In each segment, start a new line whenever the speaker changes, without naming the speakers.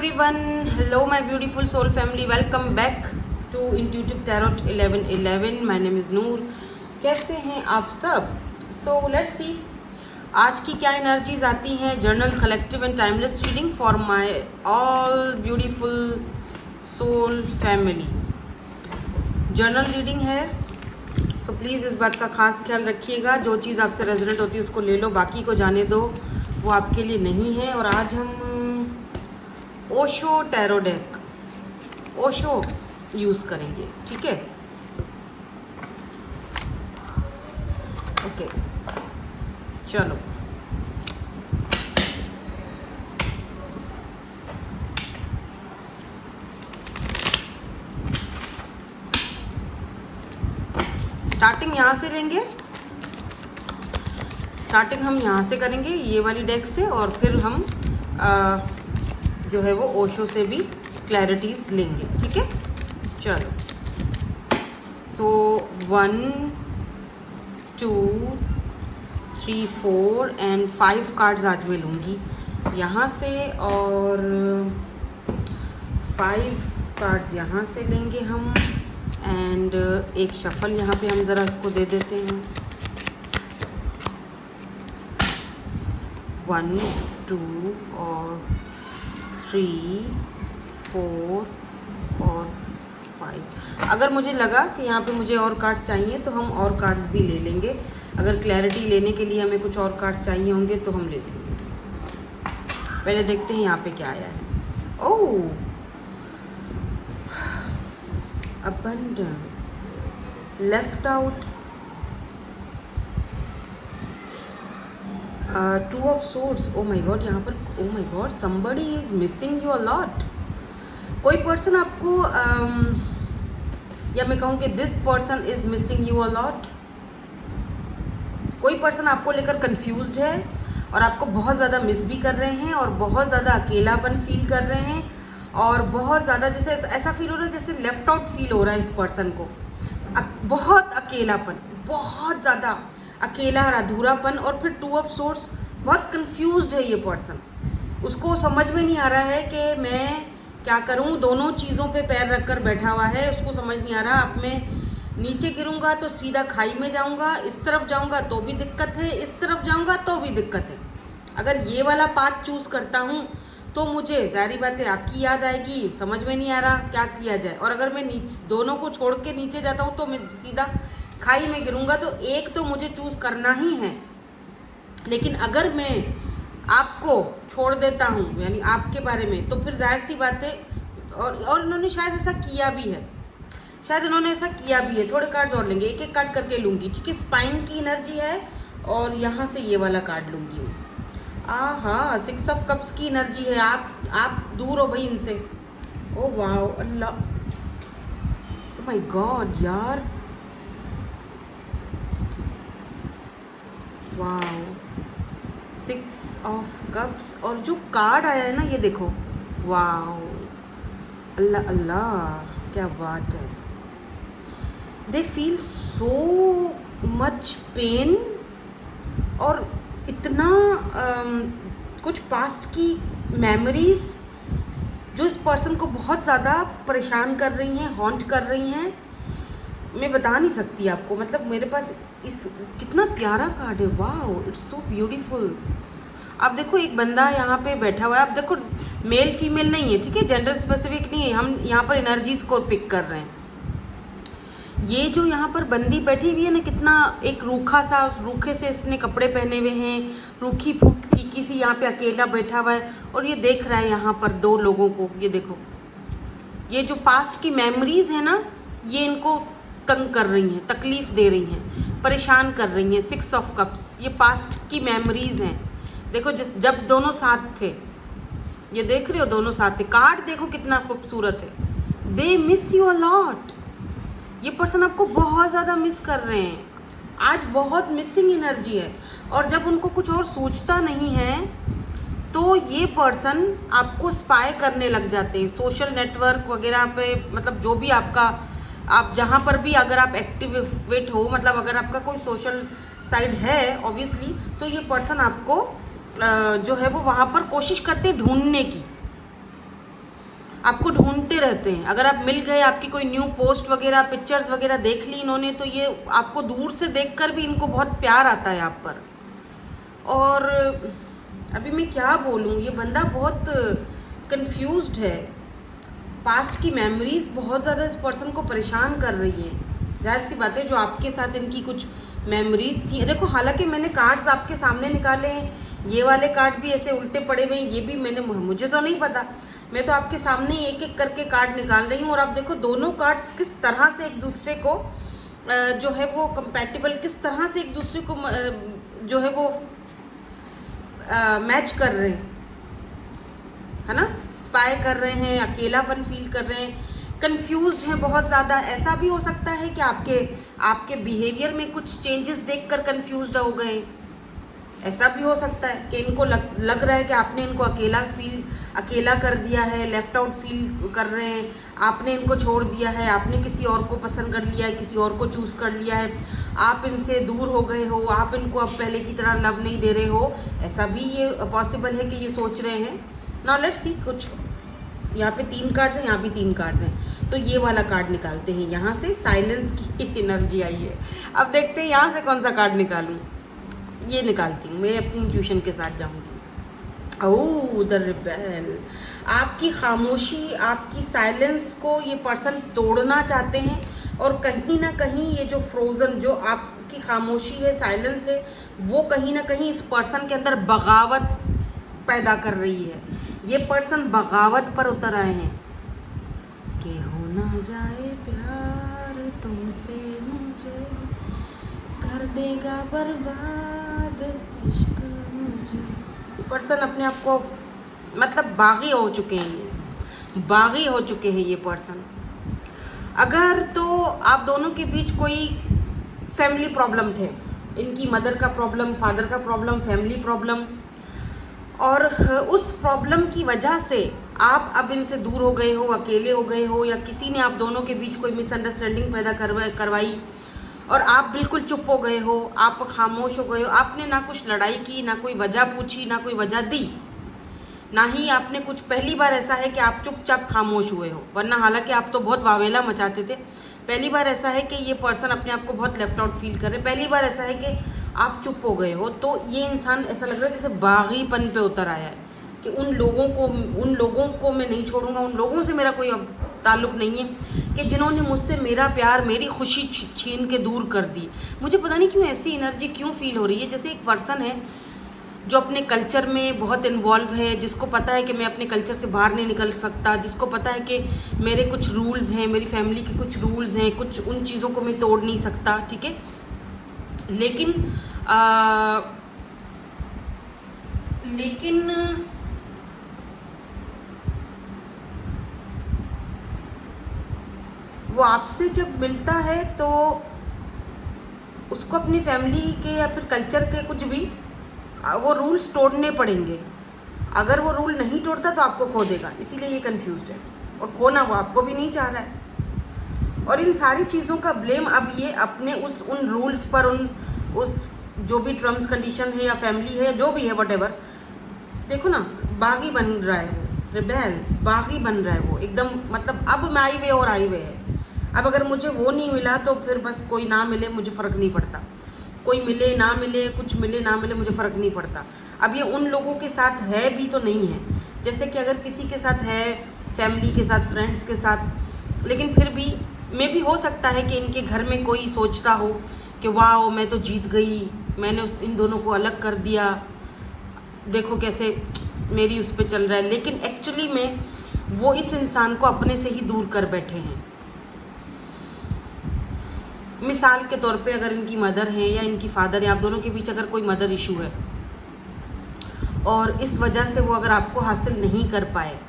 everyone, hello my beautiful soul family, welcome back to Intuitive Tarot 1111. My name is Noor. कैसे हैं आप सब? So let's see आज की क्या एनर्जीज आती हैं. General collective and timeless reading for my all beautiful soul family. General reading है, सो प्लीज़ इस बात का खास ख्याल रखिएगा. जो चीज़ आपसे रेजोनेट होती है उसको ले लो, बाकी को जाने दो, वो आपके लिए नहीं है. और आज हम Osho tarot deck, Osho use करेंगे, ठीक है? ओके, चलो. स्टार्टिंग यहाँ से लेंगे, स्टार्टिंग हम यहाँ से करेंगे ये वाली डेक से, और फिर हम जो है वो ओशो से भी क्लैरिटीज लेंगे, ठीक है? चलो. सो 1 2 3 4 एंड 5 कार्ड्स आज मैं लूँगी यहाँ से, और 5 कार्ड्स यहाँ से लेंगे हम. एंड एक शफल यहाँ पे हम ज़रा इसको दे देते हैं. 1 2 और 3 4 और 5. अगर मुझे लगा कि यहाँ पे मुझे और कार्ड्स चाहिए तो हम और कार्ड्स भी ले लेंगे. अगर क्लैरिटी लेने के लिए हमें कुछ और कार्ड्स चाहिए होंगे तो हम ले लेंगे. पहले देखते हैं यहाँ पे क्या आया है. ओह, abandon, left out, 2 of swords. oh my god, यहाँ पर oh my god, somebody is missing you a lot. कोई पर्सन आपको या मैं कहूँ कि this person is missing you a lot. कोई पर्सन आपको लेकर कंफ्यूज्ड है और आपको बहुत ज़्यादा मिस भी कर रहे हैं, और बहुत ज़्यादा अकेलापन फील कर रहे हैं, और बहुत ज़्यादा जैसे ऐसा फील हो रहा है जैसे लेफ्ट आउट फील हो रहा है इस पर्सन को. बहुत अकेलापन, बहुत ज़्यादा अकेला और अधूरापन. और फिर 2 ऑफ सोर्स, बहुत कंफ्यूज्ड है ये पर्सन. उसको समझ में नहीं आ रहा है कि मैं क्या करूं. दोनों चीज़ों पे पैर रख कर बैठा हुआ है. उसको समझ नहीं आ रहा, अब मैं नीचे गिरूंगा तो सीधा खाई में जाऊंगा, इस तरफ जाऊंगा तो भी दिक्कत है, इस तरफ जाऊंगा तो भी दिक्कत है. अगर ये वाला पाथ चूज़ करता हूँ तो मुझे ज़ाहिर बात है आपकी याद आएगी. समझ में नहीं आ रहा क्या किया जाए. और अगर मैं नीचे दोनों को छोड़ के नीचे जाता हूँ तो मैं सीधा खाई में गिरूंगा. तो एक तो मुझे चूज़ करना ही है. लेकिन अगर मैं आपको छोड़ देता हूँ, यानी आपके बारे में, तो फिर जाहिर सी बात है, और इन्होंने शायद ऐसा किया भी है, शायद इन्होंने ऐसा किया भी है. थोड़े कार्ड्स और लेंगे, एक एक कार्ड करके लूँगी, ठीक है? स्पाइन की एनर्जी है, और यहाँ से ये वाला कार्ड लूँगी मैं. हाँ, 6 ऑफ कप्स की एनर्जी है. आप दूर हो भाई इनसे. ओ वाह, अल्लाह, ओ माय गॉड यार, वाह. 6 ऑफ कप्स, और जो कार्ड आया है ना ये देखो, वाह, अल्लाह अल्लाह, क्या बात है. They feel so much pain, और इतना कुछ पास्ट की मेमोरीज जो इस पर्सन को बहुत ज़्यादा परेशान कर रही हैं, हॉन्ट कर रही हैं. मैं बता नहीं सकती आपको. मतलब मेरे पास इस कितना प्यारा कार्ड है. वाह, इट्स सो ब्यूटीफुल. आप देखो, एक बंदा यहाँ पे बैठा हुआ है. आप देखो, मेल फीमेल नहीं है, ठीक है? जेंडर स्पेसिफिक नहीं है. हम यहाँ पर एनर्जीज को पिक कर रहे हैं. ये जो यहाँ पर बंदी बैठी हुई है ना, कितना एक रूखा सा, रूखे से इसने कपड़े पहने हुए हैं, रूखी फीकी सी यहाँ पे अकेला बैठा हुआ है, और ये देख रहा है यहाँ पर 2 लोगों को. ये देखो, ये जो पास्ट की मेमोरीज है ना, ये इनको तंग कर रही हैं, तकलीफ दे रही हैं, परेशान कर रही हैं. 6 ऑफ कप्स, ये पास्ट की मेमोरीज हैं. देखो, जब दोनों साथ थे, ये देख रहे हो, दोनों साथ थे. कार्ड देखो कितना खूबसूरत है. They miss you a lot. ये पर्सन आपको बहुत ज़्यादा मिस कर रहे हैं. आज बहुत मिसिंग एनर्जी है. और जब उनको कुछ और सोचता नहीं है तो ये पर्सन आपको स्पाई करने लग जाते हैं. सोशल नेटवर्क वगैरह पे, मतलब जो भी आपका, आप जहाँ पर भी अगर आप एक्टिवेट हो, मतलब अगर आपका कोई सोशल साइड है ऑब्वियसली, तो ये पर्सन आपको जो है वो वहाँ पर कोशिश करते हैं ढूंढने की. आपको ढूंढते रहते हैं। अगर आप मिल गए, आपकी कोई न्यू पोस्ट वगैरह, पिक्चर्स वगैरह देख ली इन्होंने, तो ये आपको दूर से देखकर भी इनको बहुत प्यार आता है आप पर। और अभी मैं क्या बोलूँ, ये बंदा बहुत कंफ्यूज्ड है। पास्ट की मेमोरीज बहुत ज़्यादा इस पर्सन को परेशान कर रही है। ज़ाहिर सी बात है, जो आपके साथ इनकी कुछ मेमोरीज थी। देखो, हालांकि मैंने कार्ड्स आपके सामने निकाले हैं, ये वाले कार्ड भी ऐसे उल्टे पड़े हुए हैं, ये भी मुझे तो नहीं पता, मैं तो आपके सामने ही एक एक करके कार्ड निकाल रही हूँ। और आप देखो दोनों कार्ड्स किस तरह से एक दूसरे को जो है वो कंपैटिबल, किस तरह से एक दूसरे को जो है वो मैच कर रहे हैं, है ना। स्पाई कर रहे हैं, अकेलापन फील कर रहे हैं, कंफ्यूज्ड हैं बहुत ज़्यादा। ऐसा भी हो सकता है कि आपके बिहेवियर में कुछ चेंजेस देखकर कंफ्यूज्ड हो गए। ऐसा भी हो सकता है कि इनको लग रहा है कि आपने इनको अकेला कर दिया है, लेफ्ट आउट फील कर रहे हैं, आपने इनको छोड़ दिया है, आपने किसी और को पसंद कर लिया है, किसी और को चूज़ कर लिया है, आप इनसे दूर हो गए हो, आप इनको अब पहले की तरह लव नहीं दे रहे हो। ऐसा भी ये पॉसिबल है कि ये सोच रहे हैं। नाउ लेट्स सी, कुछ यहाँ पे 3 कार्ड्स हैं, यहाँ भी 3 कार्ड्स हैं, तो ये वाला कार्ड निकालते हैं। यहाँ से साइलेंस की एनर्जी आई है। अब देखते हैं यहाँ से कौन सा कार्ड निकालूं। ये निकालती हूँ, मैं अपनी इंट्यूशन के साथ जाऊँगी। ओह, द रिबेल। आपकी खामोशी, आपकी साइलेंस को ये पर्सन तोड़ना चाहते हैं। और कहीं ना कहीं ये जो फ्रोज़न, जो आपकी खामोशी है, साइलेंस है, वो कहीं ना कहीं इस पर्सन के अंदर बगावत पैदा कर रही है। ये पर्सन बगावत पर उतर आए हैं कि हो ना जाए प्यार तुमसे मुझे, कर देगा बर्बाद इश्क मुझे। पर्सन अपने आप को मतलब बागी हो चुके हैं, ये बागी हो चुके हैं ये पर्सन। अगर तो आप दोनों के बीच कोई फैमिली प्रॉब्लम थे, इनकी मदर का प्रॉब्लम, फादर का प्रॉब्लम, फैमिली प्रॉब्लम, और उस प्रॉब्लम की वजह से आप अब इनसे दूर हो गए हो, अकेले हो गए हो, या किसी ने आप दोनों के बीच कोई मिसअंडरस्टैंडिंग पैदा करवाई और आप बिल्कुल चुप हो गए हो, आप खामोश हो गए हो। आपने ना कुछ लड़ाई की, ना कोई वजह पूछी, ना कोई वजह दी, ना ही आपने कुछ। पहली बार ऐसा है कि आप चुपचाप खामोश हुए हो, वरना हालांकि आप तो बहुत वावेला मचाते थे। पहली बार ऐसा है कि ये पर्सन अपने आप को बहुत लेफ्ट आउट फील कर रहे। पहली बार ऐसा है कि आप चुप हो गए हो। तो ये इंसान ऐसा लग रहा है जैसे बागीपन पे उतर आया है कि उन लोगों को मैं नहीं छोड़ूंगा, उन लोगों से मेरा कोई अब ताल्लुक़ नहीं है कि जिन्होंने मुझसे मेरा प्यार, मेरी खुशी छीन के दूर कर दी। मुझे पता नहीं क्यों ऐसी एनर्जी क्यों फील हो रही है, जैसे एक पर्सन है जो अपने कल्चर में बहुत इन्वॉल्व है, जिसको पता है कि मैं अपने कल्चर से बाहर नहीं निकल सकता, जिसको पता है कि मेरे कुछ रूल्स हैं, मेरी फैमिली के कुछ रूल्स हैं, कुछ उन चीज़ों को मैं तोड़ नहीं सकता, ठीक है। लेकिन वो आपसे जब मिलता है तो उसको अपनी फैमिली के या फिर कल्चर के कुछ भी वो रूल्स तोड़ने पड़ेंगे। अगर वो रूल नहीं तोड़ता तो आपको खो देगा, इसीलिए ये कंफ्यूज्ड है, और खोना वो आपको भी नहीं चाह रहा है। और इन सारी चीज़ों का ब्लेम अब ये अपने उन रूल्स पर, उस जो भी टर्म्स कंडीशन है या फैमिली है, जो भी है, व्हाटएवर। देखो ना, बागी बन रहा है वो, रिबेल बागी बन रहा है वो एकदम। मतलब अब माई वे और हाईवे है। अब अगर मुझे वो नहीं मिला तो फिर बस कोई ना मिले, मुझे फ़र्क नहीं पड़ता। कोई मिले ना मिले, कुछ मिले ना मिले, मुझे फ़र्क नहीं पड़ता। अब ये उन लोगों के साथ है भी तो नहीं है, जैसे कि अगर किसी के साथ है, फैमिली के साथ, फ्रेंड्स के साथ, लेकिन फिर भी मे भी हो सकता है कि इनके घर में कोई सोचता हो कि वाह मैं तो जीत गई, मैंने इन दोनों को अलग कर दिया, देखो कैसे मेरी उस पर चल रहा है। लेकिन एक्चुअली में वो इस इंसान को अपने से ही दूर कर बैठे हैं। मिसाल के तौर पे अगर इनकी मदर है या इनकी फादर है, आप दोनों के बीच अगर कोई मदर इशू है और इस वजह से वो अगर आपको हासिल नहीं कर पाए,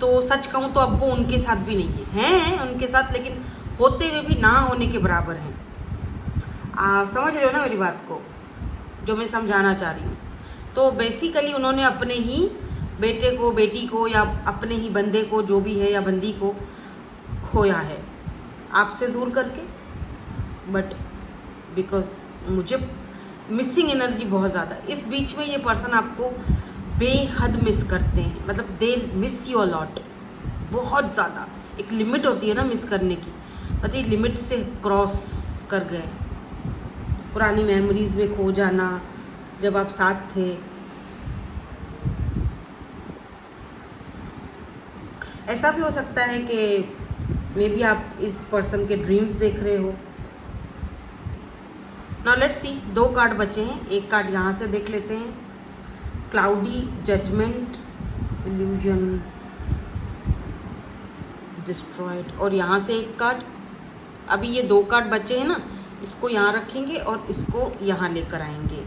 तो सच कहूँ तो अब वो उनके साथ भी नहीं हैं उनके साथ, लेकिन होते हुए भी ना होने के बराबर हैं। आप समझ रहे हो ना मेरी बात को, जो मैं समझाना चाह रही हूँ। तो बेसिकली उन्होंने अपने ही बेटे को, बेटी को, या अपने ही बंदे को, जो भी है, या बंदी को खोया है आपसे दूर करके। बट बिकॉज मुझे मिसिंग एनर्जी बहुत ज़्यादा, इस बीच में ये पर्सन आपको बेहद मिस करते हैं, मतलब they miss you a lot. बहुत ज़्यादा। एक लिमिट होती है ना मिस करने की, पता है लिमिट से क्रॉस कर गए। पुरानी मेमोरीज में खो जाना जब आप साथ थे। ऐसा भी हो सकता है कि मे बी आप इस पर्सन के ड्रीम्स देख रहे हो। नाउ लेट्स सी, 2 कार्ड बचे हैं, एक कार्ड यहाँ से देख लेते हैं, क्लाउडी जजमेंट, इल्यूजन, डिस्ट्रॉयड, और यहाँ से एक कार्ड। अभी ये 2 कार्ड बचे हैं ना, इसको यहाँ रखेंगे और इसको यहाँ लेकर आएंगे।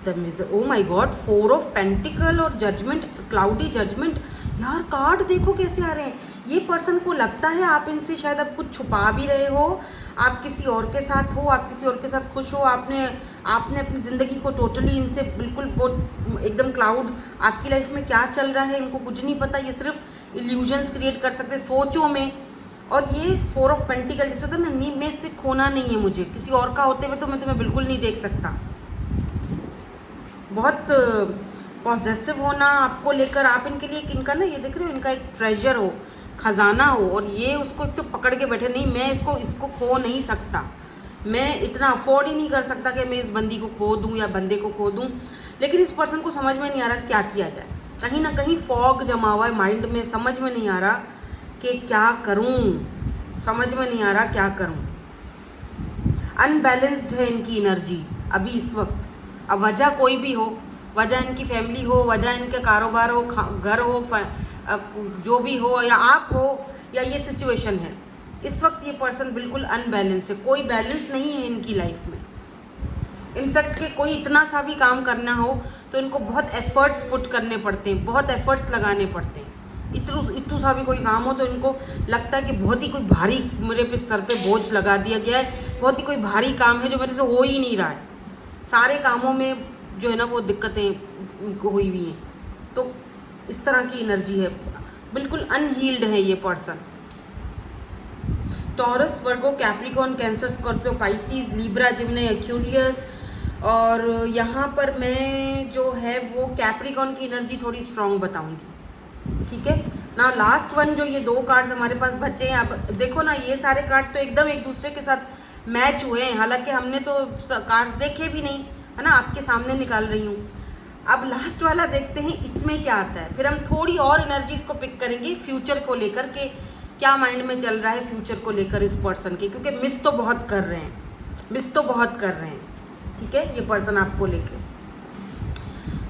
The miser, oh my God, 4 of pentacle और जजमेंट, क्लाउडी जजमेंट। यार कार्ड देखो कैसे आ रहे हैं। ये पर्सन को लगता है आप इनसे शायद अब कुछ छुपा भी रहे हो, आप किसी और के साथ हो, आप किसी और के साथ खुश हो, आपने अपनी ज़िंदगी को टोटली इनसे बिल्कुल वो एकदम क्लाउड, आपकी लाइफ में क्या चल रहा है इनको कुछ नहीं पता। ये सिर्फ इल्यूजन्स क्रिएट कर सकते हैं सोचों में। और ये 4 ऑफ पेंटिकल जैसे होता है ना, मैं इससे खोना नहीं है मुझे, किसी और का होते हुए तो मैं तुम्हें बिल्कुल नहीं देख सकता। बहुत पॉजेसिव होना आपको लेकर, आप इनके लिए इनका ना, ये देख रहे हो, इनका एक ट्रेजर हो, खजाना हो, और ये उसको एक तो पकड़ के बैठे, नहीं मैं इसको खो नहीं सकता, मैं इतना अफोर्ड ही नहीं कर सकता कि मैं इस बंदी को खो दूं या बंदे को खो दूं। लेकिन इस पर्सन को समझ में नहीं आ रहा क्या किया जाए, कहीं ना कहीं फॉग जमा हुआ है माइंड में, समझ में नहीं आ रहा कि क्या करूं, समझ में नहीं आ रहा क्या करूं। अनबैलेंस्ड है इनकी एनर्जी अभी इस वक्त। अब वजह कोई भी हो, वजह इनकी फैमिली हो, वजह इनके कारोबार हो, घर हो, जो भी हो, या आप हो, या ये सिचुएशन है, इस वक्त ये पर्सन बिल्कुल अनबैलेंस्ड है। कोई बैलेंस नहीं है इनकी लाइफ में। इनफैक्ट कि कोई इतना सा भी काम करना हो तो इनको बहुत एफर्ट्स पुट करने पड़ते हैं, बहुत एफर्ट्स लगाने पड़ते हैं। इतू सा भी कोई काम हो तो इनको लगता है कि बहुत ही कोई भारी मेरे पे सर पे बोझ लगा दिया गया है, बहुत ही कोई भारी काम है जो मेरे से हो ही नहीं रहा है। सारे कामों में जो है ना वो दिक्कतें हुई हुई हैं। तो इस तरह की एनर्जी है, बिल्कुल अनहील्ड है ये person. Taurus, Virgo, Capricorn, Cancer, Scorpio, Pisces, Libra, Gemini, Aquarius. और यहाँ पर मैं जो है वो कैप्रिकॉर्न की एनर्जी थोड़ी स्ट्रॉन्ग बताऊंगी, ठीक है ना। लास्ट वन जो ये 2 कार्ड्स हमारे पास बचे हैं, अब देखो ना ये सारे कार्ड तो एकदम एक दूसरे के साथ मैच हुए हैं, हालांकि हमने तो कार्ड्स देखे भी नहीं है ना, आपके सामने निकाल रही हूँ। अब लास्ट वाला देखते हैं इसमें क्या आता है, फिर हम थोड़ी और एनर्जीज को पिक करेंगे फ्यूचर को लेकर के, क्या माइंड में चल रहा है फ्यूचर को लेकर इस पर्सन के, क्योंकि मिस तो बहुत कर रहे हैं, ठीक है ये पर्सन आपको लेके।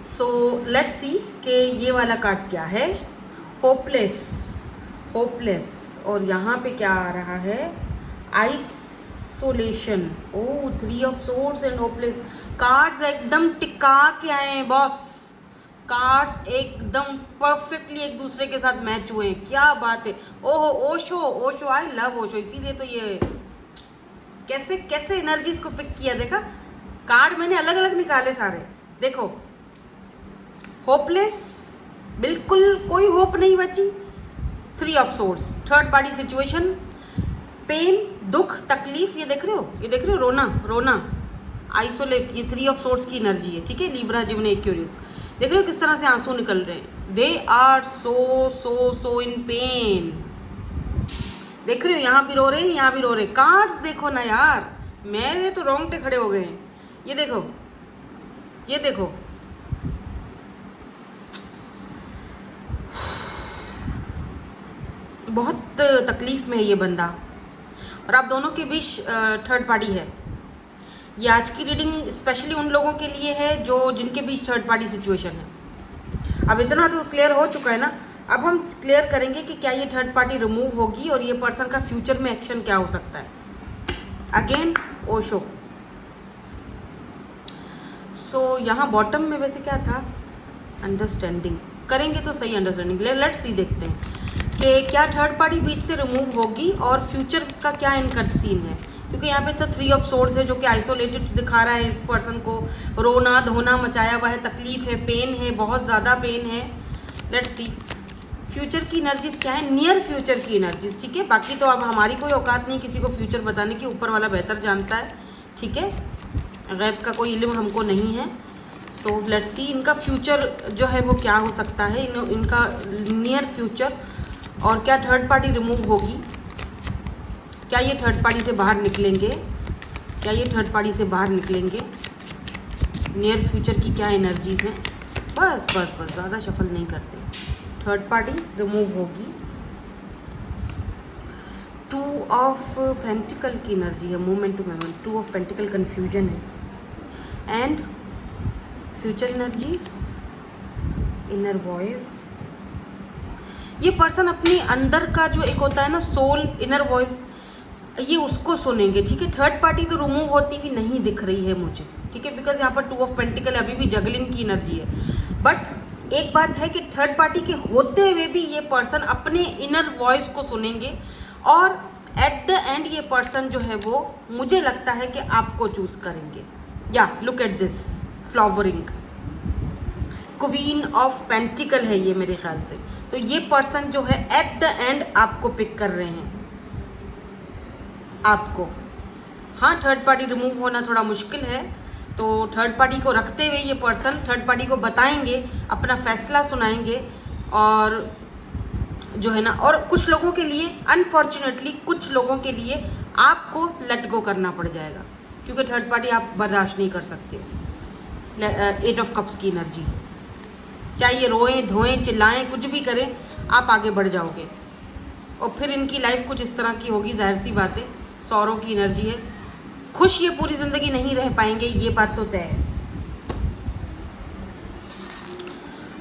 सो लेट्स सी कि ये वाला कार्ड क्या है, होपलेस, और यहाँ पे क्या आ रहा है, isolation. Oh 3 of swords and hopeless. Cards एकदम टिका के आए हैं बॉस, कार्ड्स एकदम परफेक्टली एक दूसरे के साथ मैच हुए हैं, क्या बात है। ओहो, ओशो, आई लव ओशो, इसीलिए तो ये कैसे एनर्जीज को पिक किया, देखा कार्ड मैंने अलग अलग निकाले सारे, देखो होपलेस, बिल्कुल कोई होप नहीं बची। 3 of swords, third party situation, pain, दुख, तकलीफ, ये देख रहे हो, रोना, आइसोलेट, ये 3 ऑफ सोर्ड्स की एनर्जी है, ठीक है। लिब्रा, जिम्नी, एक्वेरियस, देख रहे हो किस तरह से आंसू निकल रहे हैं, they are so in pen, देख रहे हो, यहाँ भी रो रहे हैं, यहाँ भी रो रहे हैं। कार्ड्स देखो ना यार, मेरे तो रोंगटे खड़े हो गए हैं, ये देखो, बहुत तकलीफ में है ये बंदा, और आप दोनों के बीच थर्ड पार्टी है। ये आज की रीडिंग स्पेशली उन लोगों के लिए है जिनके बीच थर्ड पार्टी सिचुएशन है। अब इतना तो क्लियर हो चुका है ना, अब हम क्लियर करेंगे कि क्या ये थर्ड पार्टी रिमूव होगी और ये पर्सन का फ्यूचर में एक्शन क्या हो सकता है। अगेन ओशो। सो यहाँ बॉटम में वैसे क्या था, अंडरस्टैंडिंग, करेंगे तो सही अंडरस्टैंडिंग। लेट्स सी, देखते हैं कि क्या थर्ड पार्टी बीच से रिमूव होगी और फ्यूचर का क्या इनका सीन है, क्योंकि यहाँ पे तो 3 ऑफ सोर्ड्स है जो कि आइसोलेटेड दिखा रहा है इस पर्सन को, रोना धोना मचाया हुआ है, तकलीफ है, पेन है, बहुत ज़्यादा पेन है। लेट्स सी फ्यूचर की एनर्जीज क्या है, नियर फ्यूचर की एनर्जीज, ठीक है। बाकी तो अब हमारी कोई औकात नहीं किसी को फ्यूचर बताने की, ऊपर वाला बेहतर जानता है, ठीक है, गैब का कोई इल्म हमको नहीं है। सो लेट्स सी इनका फ्यूचर जो है वो क्या हो सकता है, इनका नियर फ्यूचर और क्या थर्ड पार्टी रिमूव होगी? क्या ये थर्ड पार्टी से बाहर निकलेंगे? क्या ये थर्ड पार्टी से बाहर निकलेंगे? नियर फ्यूचर की क्या एनर्जीज हैं? बस बस बस, ज़्यादा शफल नहीं करते। थर्ड पार्टी रिमूव होगी। 2 ऑफ पेंटिकल की एनर्जी है, movement to movement. 2 of pentacles confusion है। And future energies, inner voice. ये पर्सन अपनी अंदर का जो एक होता है ना सोल, इनर वॉइस, ये उसको सुनेंगे, ठीक है। थर्ड पार्टी तो रिमूव होती हुई नहीं दिख रही है मुझे, ठीक है, बिकॉज यहाँ पर 2 ऑफ पेंटिकल अभी भी जगलिंग की एनर्जी है। बट एक बात है कि थर्ड पार्टी के होते हुए भी ये पर्सन अपने इनर वॉइस को सुनेंगे और एट द एंड ये पर्सन जो है वो मुझे लगता है कि आपको चूज करेंगे। या look at this flowering, queen of pentacle है ये मेरे ख्याल से। तो ये पर्सन जो है एट द एंड आपको पिक कर रहे हैं, आपको। हाँ, थर्ड पार्टी रिमूव होना थोड़ा मुश्किल है, तो थर्ड पार्टी को रखते हुए ये पर्सन थर्ड पार्टी को बताएंगे, अपना फैसला सुनाएंगे। और जो है ना, और कुछ लोगों के लिए अनफॉर्चुनेटली, कुछ लोगों के लिए आपको लेट गो करना पड़ जाएगा, क्योंकि थर्ड पार्टी आप बर्दाश्त नहीं कर सकते। 8 ऑफ कप्स की एनर्जी, चाहे ये रोएं धोएं चिल्लाएं कुछ भी करें, आप आगे बढ़ जाओगे। और फिर इनकी लाइफ कुछ इस तरह की होगी, जाहिर सी बात है, सौरों की एनर्जी है। खुश ये पूरी ज़िंदगी नहीं रह पाएंगे, ये बात तो तय है।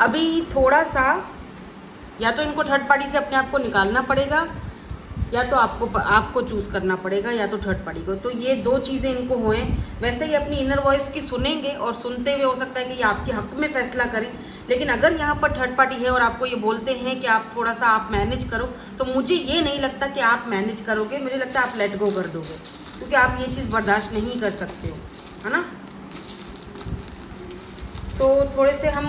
अभी थोड़ा सा या तो इनको थर्ड पार्टी से अपने आप को निकालना पड़ेगा, या तो आपको चूज़ करना पड़ेगा, या तो थर्ड पार्टी को। तो ये 2 चीज़ें इनको होएं। वैसे ही अपनी इनर वॉइस की सुनेंगे और सुनते हुए हो सकता है कि ये आपके हक में फैसला करें। लेकिन अगर यहाँ पर थर्ड पार्टी है और आपको ये बोलते हैं कि आप थोड़ा सा आप मैनेज करो, तो मुझे ये नहीं लगता कि आप मैनेज करोगे, मुझे लगता है आप लेट गो कर दोगे, क्योंकि आप ये चीज़ बर्दाश्त नहीं कर सकते हो, है ना। सो थोड़े से हम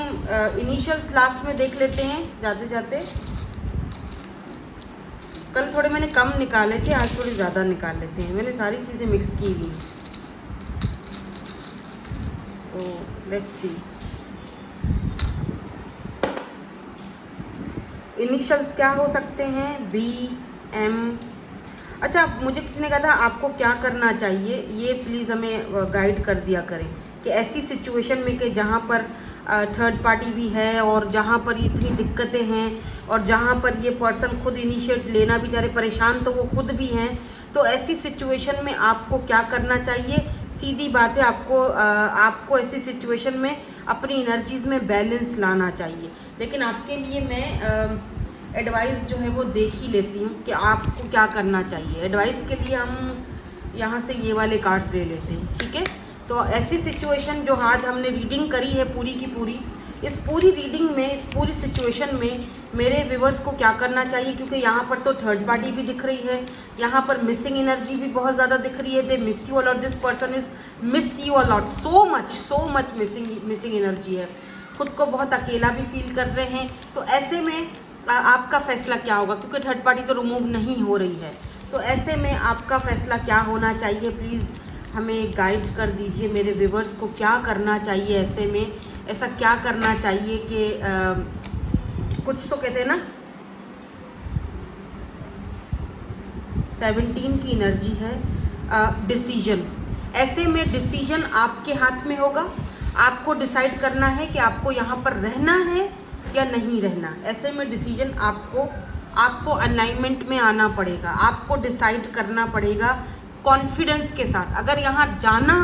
इनिशियल्स लास्ट में देख लेते हैं जाते जाते। कल थोड़े मैंने कम निकाले थे, आज थोड़ी ज़्यादा निकाल लेते हैं। मैंने सारी चीज़ें मिक्स की हुई। सो लेट्स सी, इनिशियल्स क्या हो सकते हैं? BM। अच्छा, मुझे किसी ने कहा था आपको क्या करना चाहिए, ये प्लीज़ हमें गाइड कर दिया करें कि ऐसी सिचुएशन में कि जहाँ पर थर्ड पार्टी भी है और जहाँ पर इतनी दिक्कतें हैं और जहाँ पर ये पर्सन खुद इनिशिएट लेना, बेचारे परेशान तो वो खुद भी हैं, तो ऐसी सिचुएशन में आपको क्या करना चाहिए? सीधी बात है, आपको ऐसी सिचुएशन में अपनी एनर्जीज़ में बैलेंस लाना चाहिए। लेकिन आपके लिए मैं एडवाइस जो है वो देख ही लेती हूँ कि आपको क्या करना चाहिए। एडवाइस के लिए हम यहाँ से ये वाले कार्ड्स ले लेते हैं, ठीक है। तो ऐसी सिचुएशन जो आज हमने रीडिंग करी है पूरी की पूरी, इस पूरी रीडिंग में, इस पूरी सिचुएशन में मेरे व्यूवर्स को क्या करना चाहिए, क्योंकि यहाँ पर तो थर्ड पार्टी भी दिख रही है, यहाँ पर मिसिंग एनर्जी भी बहुत ज़्यादा दिख रही है। They miss you a lot, this person is miss you a lot, so much missing energy है। खुद को बहुत अकेला भी फील कर रहे हैं। तो ऐसे में आपका फैसला क्या होगा, क्योंकि थर्ड पार्टी तो रिमूव नहीं हो रही है। तो ऐसे में आपका फैसला क्या होना चाहिए, प्लीज़ हमें गाइड कर दीजिए। मेरे व्यूवर्स को क्या करना चाहिए ऐसे में, ऐसा क्या करना चाहिए कि कुछ तो कहते हैं ना, 17 की एनर्जी है, डिसीजन। ऐसे में डिसीजन आपके हाथ में होगा, आपको डिसाइड करना है कि आपको यहाँ पर रहना है या नहीं रहना। ऐसे में डिसीजन आपको अलाइनमेंट में आना पड़ेगा, आपको डिसाइड करना पड़ेगा कॉन्फिडेंस के साथ। अगर यहाँ जाना,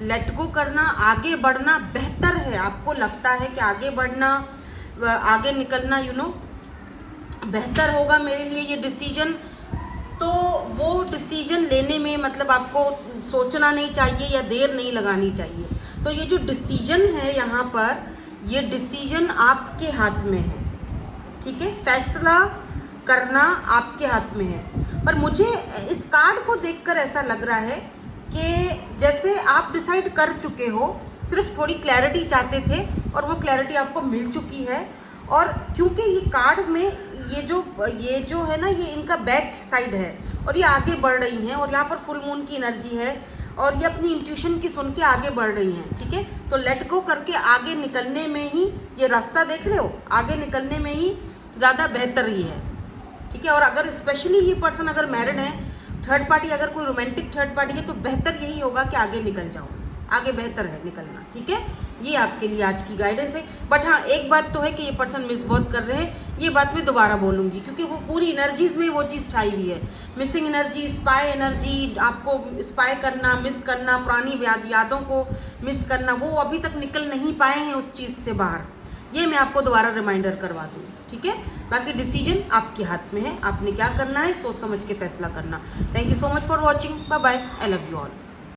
लेट गो करना, आगे बढ़ना बेहतर है, आपको लगता है कि आगे बढ़ना, आगे निकलना बेहतर होगा मेरे लिए ये डिसीजन, तो वो डिसीजन लेने में मतलब आपको सोचना नहीं चाहिए या देर नहीं लगानी चाहिए। तो ये जो डिसीजन है यहाँ पर, ये डिसीजन आपके हाथ में है, ठीक है। फैसला करना आपके हाथ में है। पर मुझे इस कार्ड को देखकर ऐसा लग रहा है कि जैसे आप डिसाइड कर चुके हो, सिर्फ थोड़ी क्लैरिटी चाहते थे और वो क्लैरिटी आपको मिल चुकी है। और क्योंकि ये कार्ड में ये जो है ना, ये इनका बैक साइड है और ये आगे बढ़ रही हैं, और यहाँ पर फुल मून की एनर्जी है और ये अपनी इंट्यूशन की सुन के आगे बढ़ रही हैं, ठीक है। तो लेट गो करके आगे निकलने में ही, ये रास्ता देख रहे हो, आगे निकलने में ही ज़्यादा बेहतर ही है, ठीक है। और अगर स्पेशली ये पर्सन अगर मैरिड है, थर्ड पार्टी अगर कोई रोमांटिक थर्ड पार्टी है, तो बेहतर यही होगा कि आगे निकल जाओ, आगे बेहतर है निकलना, ठीक है। ये आपके लिए आज की गाइडेंस है। बट हाँ, एक बात तो है कि ये पर्सन मिस बहुत कर रहे हैं, ये बात मैं दोबारा बोलूँगी, क्योंकि वो पूरी एनर्जीज में वो चीज़ छाई हुई है। मिसिंग एनर्जी, स्पाई एनर्जी, आपको स्पाई करना, मिस करना, पुरानी यादों को मिस करना, वो अभी तक निकल नहीं पाए हैं उस चीज़ से बाहर। ये मैं आपको दोबारा रिमाइंडर करवा दूँ, ठीक है। बाकी डिसीजन आपके हाथ में है, आपने क्या करना है सोच समझ के फैसला करना। Thank you so much for watching, bye bye, I love you all.